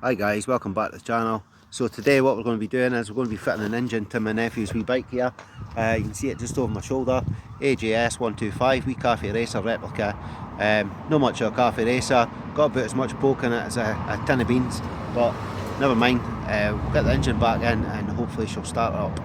Hi guys, welcome back to the channel. So today what we're going to be doing is we're going to be fitting an engine to my nephew's wee bike here. You can see it just over my shoulder. AJS 125 wee cafe racer replica. Not much of a cafe racer, got about as much poke in it as a tin of beans, but never mind. We'll get the engine back in and hopefully she'll start up.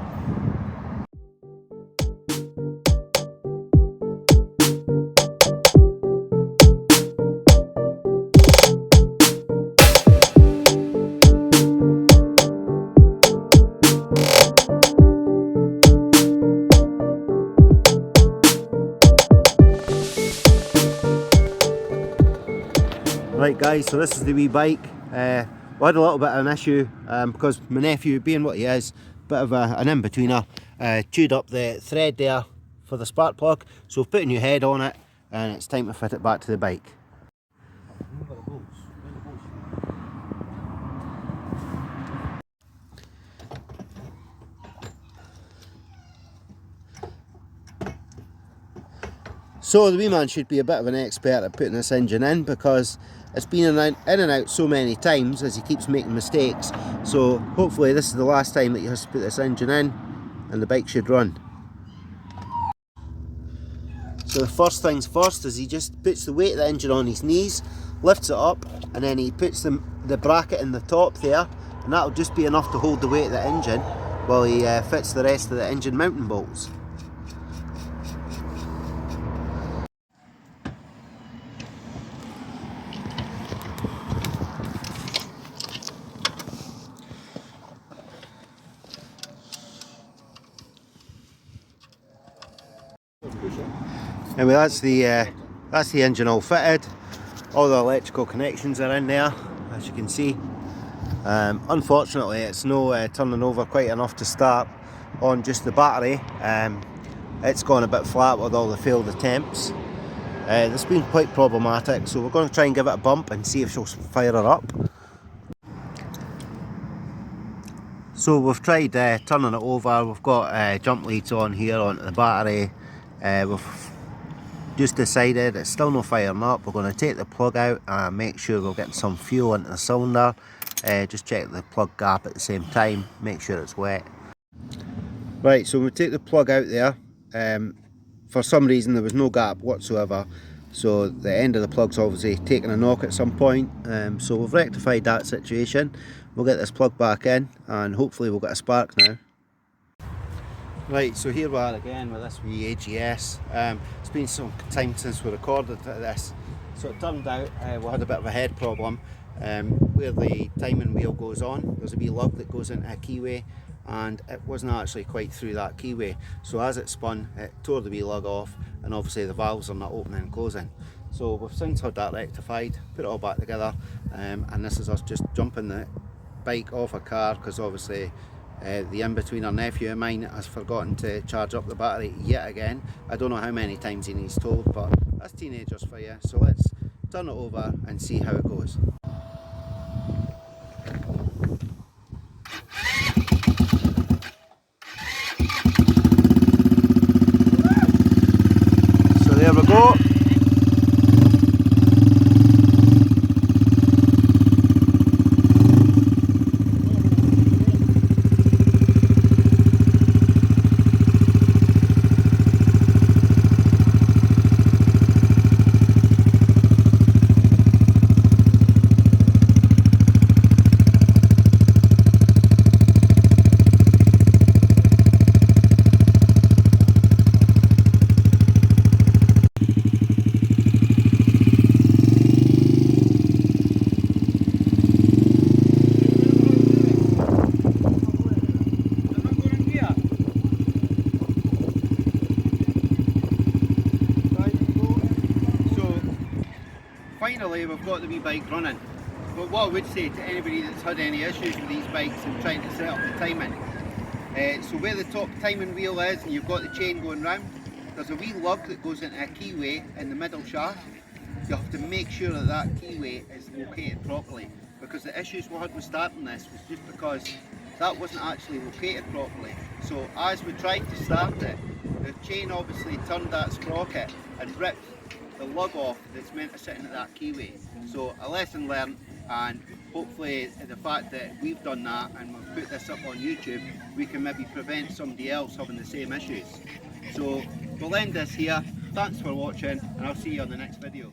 Right guys, so this is the wee bike. We had a little bit of an issue because my nephew, being what he is, bit of an in-betweener, chewed up the thread there for the spark plug. So we've put a new head on it and it's time to fit it back to the bike. So the wee man should be a bit of an expert at putting this engine in because it's been in and out so many times as he keeps making mistakes. So hopefully this is the last time that he has to put this engine in and the bike should run. So the first things first is he just puts the weight of the engine on his knees, lifts it up, and then he puts the bracket in the top there, and that'll just be enough to hold the weight of the engine while he fits the rest of the engine mounting bolts. Anyway, that's the engine all fitted. All the electrical connections are in there, as you can see. Unfortunately, it's no turning over quite enough to start on just the battery. It's gone a bit flat with all the failed attempts. This has been quite problematic, so we're going to try and give it a bump and see if she'll fire her up. So we've tried turning it over. We've got jump leads on here onto the battery. We've just decided it's still not firing up. We're going to take the plug out and make sure we're getting some fuel into the cylinder. Just check the plug gap at the same time, make sure it's wet. Right, so we take the plug out there. For some reason there was no gap whatsoever, so the end of the plug's obviously taken a knock at some point. So we've rectified that situation. We'll get this plug back in and hopefully we'll get a spark now. Right, so here we are again with this wee AGS. It's been some time since we recorded this. So it turned out we had a bit of a head problem. Where the timing wheel goes on, there's a wee lug that goes into a keyway and it wasn't actually quite through that keyway. So as it spun, it tore the wee lug off and obviously the valves are not opening and closing. So we've since had that rectified, put it all back together, and this is us just jumping the bike off a car because obviously the in-betweener nephew of mine has forgotten to charge up the battery yet again. I don't know how many times he needs told, but that's teenagers for you. So let's turn it over and see how it goes. So there we go. Finally we've got the wee bike running, but what I would say to anybody that's had any issues with these bikes and trying to set up the timing, so where the top timing wheel is and you've got the chain going round, there's a wee lug that goes into a keyway in the middle shaft. You have to make sure that that keyway is located properly, because the issues we had with starting this was just because that wasn't actually located properly. So as we tried to start it, the chain obviously turned that sprocket and ripped the lug off that's meant to sit into that keyway. So a lesson learned, and hopefully the fact that we've done that and we've put this up on YouTube, we can maybe prevent somebody else having the same issues. So we'll end this here. Thanks for watching, and I'll see you on the next video.